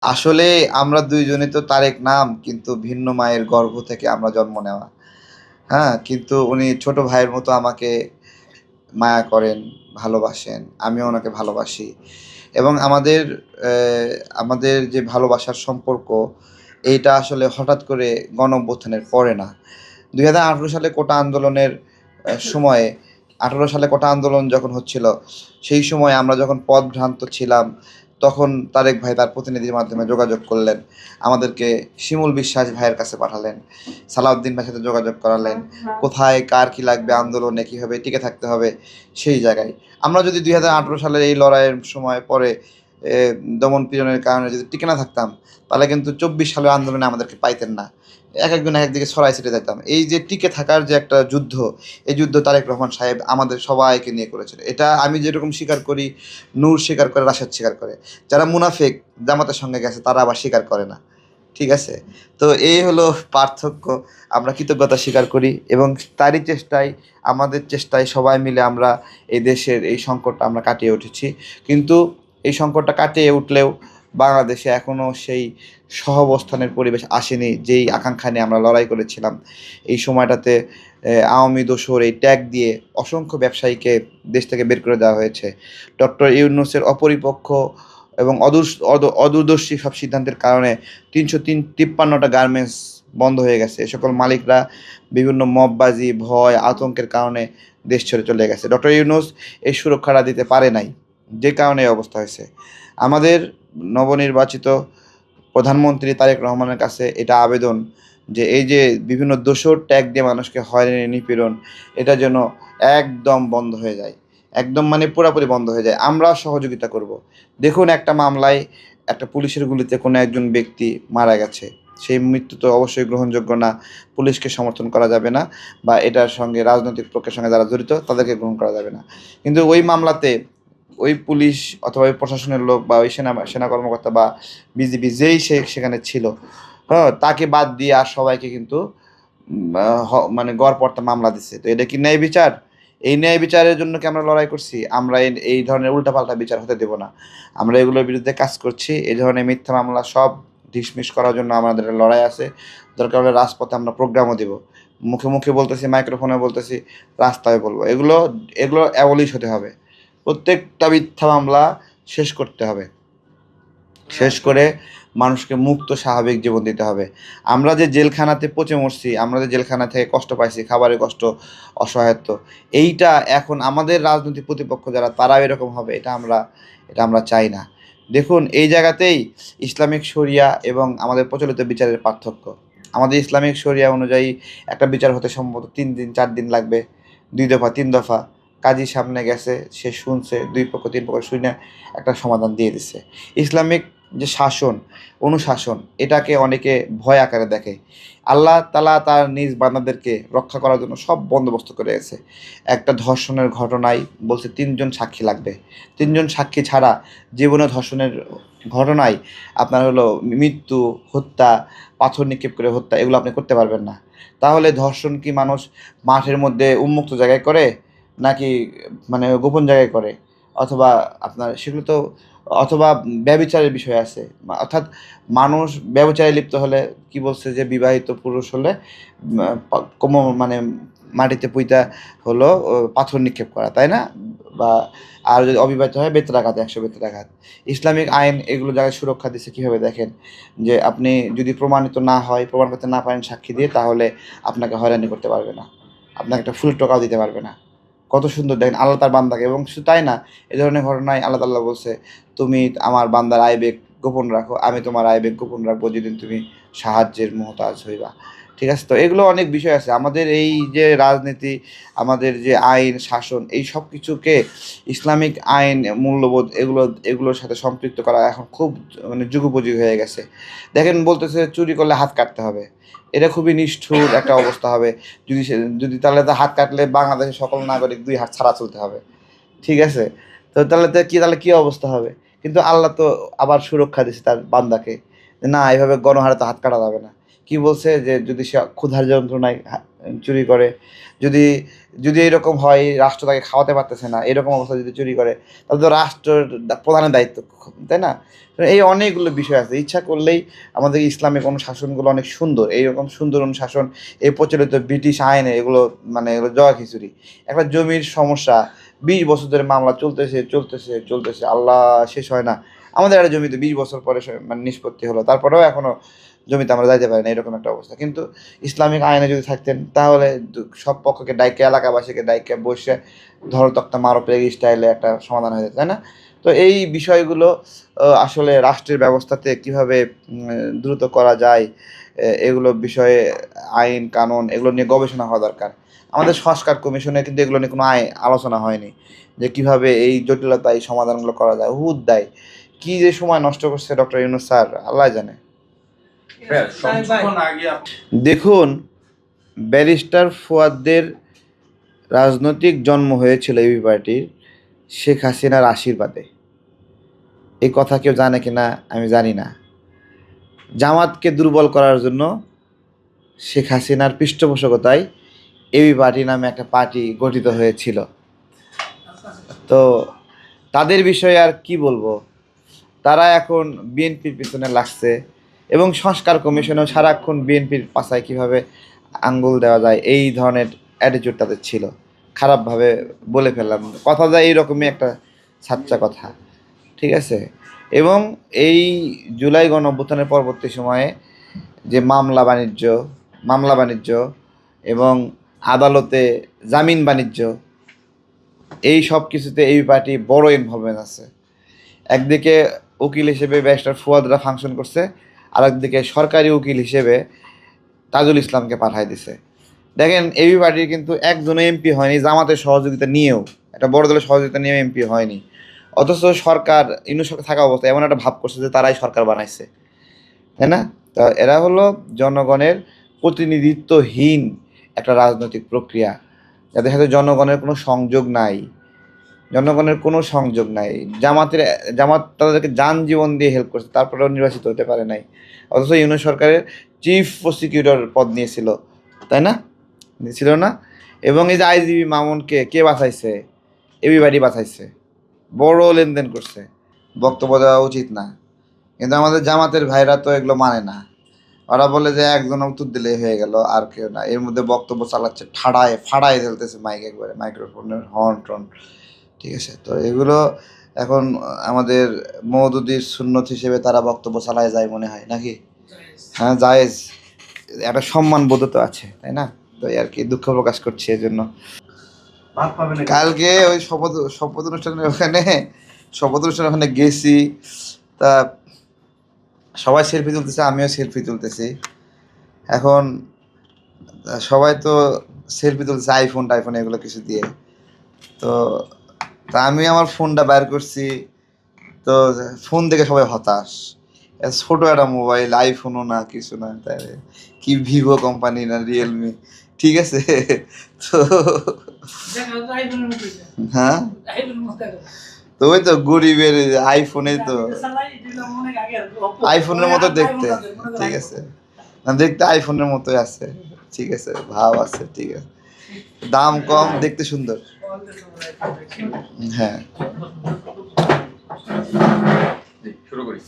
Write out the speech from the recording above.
আসলে আমরা ২ জনই তো তারেক নাম, কিন্তু ভিন্ন মায়ের গর্ভ থেকে আমরা জন্ম নেওয়া। হ্যাঁ? কিন্তু উনি ছোট ভাইয়ের মতো আমাকে মায়া করেন, ভালোবাসেন। আমিও ওনাকে ভালোবাসি। এবং অ্যা আমাদের যে ভালোবাসার সম্পর্ক, এইটা আসলে হঠাৎ করে গণ-অভ্যুত্থানের পরে না। ২০১৮ সালে কোটা আন্দোলনের সময়ে ১৮ সালে কোটা আন্দোলন যখন হচ্ছিল, সেই সময় আমরা যখন পথভ্রান্ত ছিলাম, তখন তারেক ভাই তার প্রতিনিধির মাধ্যমে যোগাযোগ করলেন। আমাদেরকে শিমুল বিশ্বাস ভাইয়ের কাছে পাঠালেন। সালাউদ্দিন ভাইয়ের সাথে যোগাযোগ করালেন। কোথায় কার কি লাগবে, আন্দোলনে কিভাবে টিকে থাকতে হবে, সেই জায়গায়। আমরা যদি ২০১৮ সালের এই লড়াইয়ের সময় পরে এ দমন-পীড়নের কারণে যদি টিকে না থাকতাম, তাহলে কিন্তু ২৪ সালের আন্দোলনে আমাদেরকে পাইতেন না। একেকজন একেক দিকে ছড়ায় ছিটে যেতাম। এই যে টিকে থাকার যে একটা যুদ্ধ, এই যুদ্ধ তারেক রহমান সাহেব আমাদের সবাইকে নিয়ে করেছিল। এটা আমি যেরকম স্বীকার করি, নূর স্বীকার করে, রাশেদ স্বীকার করে। যারা মুনাফিক জামাতের সঙ্গে গেছে তারা আবার স্বীকার করে না। ঠিক আছে? তো এই হলো পার্থক্য। আমরা কৃতজ্ঞতা স্বীকার করি এবং তারই চেষ্টায়, আমাদের চেষ্টায় সবাই মিলে আমরা এই দেশের এই সংকটটা আমরা কাটিয়ে উঠেছি। কিন্তু এই সংকটটা কাটিয়ে উঠলেও বাংলাদেশে এখনও সেই সহাবস্থানের পরিবেশ আসেনি, যেই আকাঙ্ক্ষা নিয়ে আমরা লড়াই করেছিলাম। এই সময়টাতে আওয়ামী দোসর এই ট্যাগ দিয়ে অসংখ্য ব্যবসায়ীকে দেশ থেকে বের করে দেওয়া হয়েছে। ডক্টর ইউনূসের অপরিপক্ষ এবং অদূরদর্শী সব সিদ্ধান্তের কারণে ৩৫৩টা গার্মেন্টস বন্ধ হয়ে গেছে। এ সকল মালিকরা বিভিন্ন মববাজি, ভয়, আতঙ্কের কারণে দেশ ছেড়ে চলে গেছে। ডক্টর ইউনূস এই সুরক্ষাটা দিতে পারে নাই, যে কারণে এই অবস্থা হয়েছে। আমাদের নবনির্বাচিত প্রধানমন্ত্রী তারেক রহমানের কাছে এটা আবেদন যে এই যে বিভিন্ন দোসর ট্যাগ দিয়ে মানুষকে হয়রানি নিপীড়ন, এটা যেন একদম বন্ধ হয়ে যায়। একদম মানে পুরাপুরি বন্ধ হয়ে যায়। আমরা সহযোগিতা করব। দেখুন, একটা মামলায় একটা পুলিশের গুলিতে কোনো একজন ব্যক্তি মারা গেছে। সেই মৃত্যু তো অবশ্যই গ্রহণযোগ্য না। পুলিশকে সমর্থন করা যাবে না, বা এটার সঙ্গে রাজনৈতিক পক্ষের সঙ্গে যারা জড়িত তাদেরকে গ্রহণ করা যাবে না। কিন্তু ওই মামলাতে ওই পুলিশ অথবা ওই প্রশাসনের লোক বা ওই সেনা কর্মকর্তা বা বিজিবি যেই সেখানে ছিল, তাকে বাদ দিয়ে আর সবাইকে কিন্তু মানে গড়পড়তা মামলা দিছে। তো এটা কি ন্যায় বিচার? এই ন্যায় বিচারের জন্য কি আমরা লড়াই করছি? আমরা এই ধরনের উল্টাপাল্টা বিচার হতে দেব না। আমরা এগুলোর বিরুদ্ধে কাজ করছি। এই ধরনের মিথ্যা মামলা সব ডিসমিস করার জন্য আমাদের লড়াই আছে। দরকার হলে রাজপথে আমরা প্রোগ্রামও দিব। মুখে, মুখে বলতেছি, মাইক্রোফোনে বলতেছি, রাস্তায় বলব। এগুলো এগুলো অ্যাবলিশ হতে হবে। প্রত্যেকটা মিথ্যা মামলা শেষ করতে হবে। শেষ করে মানুষকে মুক্ত স্বাভাবিক জীবন দিতে হবে। আমরা যে জেলখানাতে পচে মরছি, আমরা যে জেলখানা থেকে কষ্ট পাইছি, খাবারের কষ্ট, অসহায়ত্ব, এইটা এখন আমাদের রাজনৈতিক প্রতিপক্ষ যারা তারাও এরকম হবে, এটা আমরা চাই না। দেখুন, এই জায়গাতেই ইসলামিক শরিয়া এবং আমাদের প্রচলিত বিচারের পার্থক্য। আমাদের ইসলামিক শরিয়া অনুযায়ী একটা বিচার হতে সম্ভবত ৩ দিন ৪ দিন লাগবে। ২ দফা ৩ দফা। কাজীর সামনে গেছে, সে শুনছে, ২ পক্ষ ৩ পক্ষ শুইনা একটা সমাধান দিয়ে দিছে। ইসলামিক যে শাসন, অনুশাসন, এটাকে অনেকে ভয় আকারে দেখে। আল্লাহ তাআলা তার নিজ বান্দাদেরকে রক্ষা করার জন্য সব বন্দোবস্ত করে গেছে। একটা ধর্ষণের ঘটনায় বলছে ৩ জন সাক্ষী লাগবে। ৩ জন সাক্ষী ছাড়া যেকোনো ধর্ষণের ঘটনায় আপনার হলো মৃত্যু, হত্যা, পাথর নিক্ষেপ করে হত্যা, এগুলো আপনি করতে পারবেন না। তাহলে ধর্ষণ কি মানুষ মাঠের মধ্যে উন্মুক্ত জায়গায় করে? নাকি মানে গোপন জায়গায় করে? অথবা আপনার সেগুলো তো, অথবা ব্যভিচারের বিষয় আছে। অর্থাৎ মানুষ ব্যভিচারে লিপ্ত হলে কি বলছে যে বিবাহিত পুরুষ হলে মা পা কোম মানে মাটিতে পুঁইতা হলো পাথর নিক্ষেপ করা, তাই না? বা আর যদি অবিবাহিত হয় বেত্রাঘাত, ১০০ বেত্রাঘাত। ইসলামিক আইন এগুলো জায়গায় সুরক্ষা দিচ্ছে কিভাবে দেখেন, যে আপনি যদি প্রমাণিত না হয়, প্রমাণ করতে না পারেন সাক্ষী দিয়ে, তাহলে আপনাকে হয়রানি করতে পারবে না। আপনাকে একটা ফুলের টোকাও দিতে পারবে না। কত সুন্দর দেখেন আল্লাহ তার বান্দাকে, এবং শুধু তাই না, এ ধরনের ঘটনায় আল্লাহ তাআলা বলছে, "তুমি আমার বান্দার আইবেগ গোপন রাখো, আমি তোমার আইবেগ গোপন রাখবো যেদিন তুমি সাহায্যের মুহতাজ হইবা।" ঠিক আছে? তো এগুলো অনেক বিষয় আছে। আমাদের এই যে রাজনীতি, আমাদের যে আইন, শাসন, এই সবকিছুকে ইসলামিক আইন, মূল্যবোধ, এগুলোর সাথে সম্পৃক্ত করা এখন খুব মানে যুগোপযোগী হয়ে গেছে। দেখেন, বলতেছে চুরি করলে হাত কাটতে হবে। এটা খুবই নিষ্ঠুর একটা অবস্থা হবে। যদি তাহলে তো হাত কাটলে বাংলাদেশের সকল নাগরিক ২ হাত ছাড়া চলতে হবে। ঠিক আছে? তো তাহলে কি অবস্থা হবে? কিন্তু আল্লাহ তো আবার সুরক্ষা দিছে তার বান্দাকে। যে না, এভাবে গণহারে তো হাত কাটা যাবে না। কি বলছে যে যদি সে ক্ষুধার যন্ত্রণায় চুরি করে, যদি যদি এরকম হয় রাষ্ট্র তাকে খাওয়াতে পারতেছে না, এরকম অবস্থা যদি চুরি করে, তাহলে তো রাষ্ট্রের প্রধানের দায়িত্ব, তাই না? তো এই অনেকগুলো বিষয় আছে। ইচ্ছা করলেই আমাদের ইসলামিক অনুশাসনগুলো অনেক সুন্দর, এইরকম সুন্দর অনুশাসন এই প্রচলিত ব্রিটিশ আইনে এগুলো মানে এগুলো জগা খিচুড়ি। একটা জমির সমস্যা 20 বছর ধরে মামলা চলতেছে চলতেছে চলতেছে, আল্লাহ শেষ হয় না। আমাদের একটা জমিতে 20 বছর পরে মানে নিষ্পত্তি হলো, তারপরেও এখনো জমিতে আমরা যাইতে পারি না, এরকম একটা অবস্থা। কিন্তু ইসলামিক আইনে যদি থাকতেন তাহলে সব পক্ষকে ডাইকে, এলাকাবাসীকে ডাইকে বসে ধরতক্তা মারো প্লেগ স্টাইলে একটা সমাধান হয়ে যেত, তাই না? তো এই বিষয়গুলো আসলে রাষ্ট্রের ব্যবস্থাতে কিভাবে দ্রুত করা যায়, এগুলো বিষয়ে আইন কানুন এগুলো নিয়ে গবেষণা হওয়া দরকার। আমাদের সংস্কার কমিশনে কিন্তু এগুলো নিয়ে কোনো আলোচনা হয়নি যে কিভাবে এই জটিলতা এই সমাধানগুলো করা যায়। হুদ দেয় কি যে সময় নষ্ট করছে ডক্টর ইউনূস স্যার, আল্লাহ জানে। দেখুন, ব্যারিস্টার ফুয়াদের রাজনৈতিক জন্ম হয়েছিল এবি পার্টির শেখ হাসিনার আশীর্বাদে। এই কথা কেউ জানে কিনা আমি জানি না। জামাতকে দুর্বল করার জন্য শেখ হাসিনার পৃষ্ঠপোষকতায় এবি পার্টি নামে একটা পার্টি গঠিত হয়েছিল। তো তাদের বিষয়ে আর কি বলবো, তারা এখন বিএনপির পিছনে লাগছে এবং সংস্কার কমিশনেও সারাক্ষণ বিএনপির পাশায় কীভাবে আঙ্গুল দেওয়া যায় এই ধরনের অ্যাটিটিউড তাদের ছিল। খারাপভাবে বলে ফেললাম, কথাটা এইরকমই একটা সাচ্চা কথা, ঠিক আছে? এবং এই জুলাই গণঅভ্যুত্থানের পরবর্তী সময়ে যে মামলা বাণিজ্য এবং আদালতে জামিন বাণিজ্য, এই সব কিছুতে এই পার্টি বড় ইনভলভমেন্ট আছে। একদিকে উকিল হিসেবে ব্যারিস্টার ফুয়াদরা ফাংশন করছে, আর একদিকে সরকারি উকিল হিসেবে তাজুল ইসলামকে পাঠায় দিছে। দেখেন, এবি পার্টির কিন্তু একজনও এমপি হয়নি জামাতের সহযোগিতা নিয়েও, একটা বড় দলের সহযোগিতা নিয়েও এমপি হয়নি। অথচ সরকার ইউনূস সরকার থাকা অবস্থায় এমন একটা ভাব করছে যে তারাই সরকার বানাইছে, তাই না? তা এরা হলো জনগণের প্রতিনিধিত্বহীন একটা রাজনৈতিক প্রক্রিয়া, যাদের সাথে জনগণের কোনো সংযোগ নাই। জামাত তাদেরকে যান জীবন দিয়ে হেল্প করছে, তারপরেও নির্বাচিত হতে পারে নাই। অথচ ইউনূস সরকারের চিফ প্রসিকিউটর পদ নিয়েছিল, তাই না? ছিল না? এবং এই যে আইজিবি মামুনকে কে বাঁচাইছে? এবিবাডি বাঁচাইছে, বড় লেনদেন করছে। বক্তব্য দেওয়া উচিত না, কিন্তু আমাদের জামাতের ভাইরা তো এগুলো মানে না। ওরা বলে যে একজন উত্তর দিলেই হয়ে গেল, আর কেউ না। এর মধ্যে বক্তব্য চালাচ্ছে, ফাড়ায় ফেলতেছে মাইক, একবারে মাইক্রোফোনের হর্ন টর্ন, ঠিক আছে? তো এগুলো এখন আমাদের মওদুদির সুন্নত হিসেবে তারা বক্তব্য চালায় যায় মনে হয়, নাকি? হ্যাঁ, জায়েজ, একটা সম্মানবোধ তো আছে, তাই না? তো আর কি দুঃখ প্রকাশ করছি এজন্য। কালকে ওই শপথ অনুষ্ঠানের ওখানে গেছি, তা সবাই সেলফি তুলতেছে, আমিও সেলফি তুলতেছি। এখন সবাই তো সেলফি তুলতেছে আইফোন টাইফোন এগুলো কিছু দিয়ে। তো তা আমি আমার ফোনটা বের করছি, তো ফোন দেখে সবাই হতাশ। ছোট একটা মোবাইল, আইফোনও না, কিছু না, তাই কি ভিভো কোম্পানি না রিয়েলমি, ঠিক আছে? তো হ্যাঁ, তো ওই তো গরিবের আইফোনে, তো আইফোনের মতো দেখতে, ঠিক আছে? না, দেখতে আইফোনের মতোই আছে, ঠিক আছে, ভাব আছে, ঠিক আছে, দাম কম, দেখতে সুন্দর। হ্যাঁ, শুরু করি।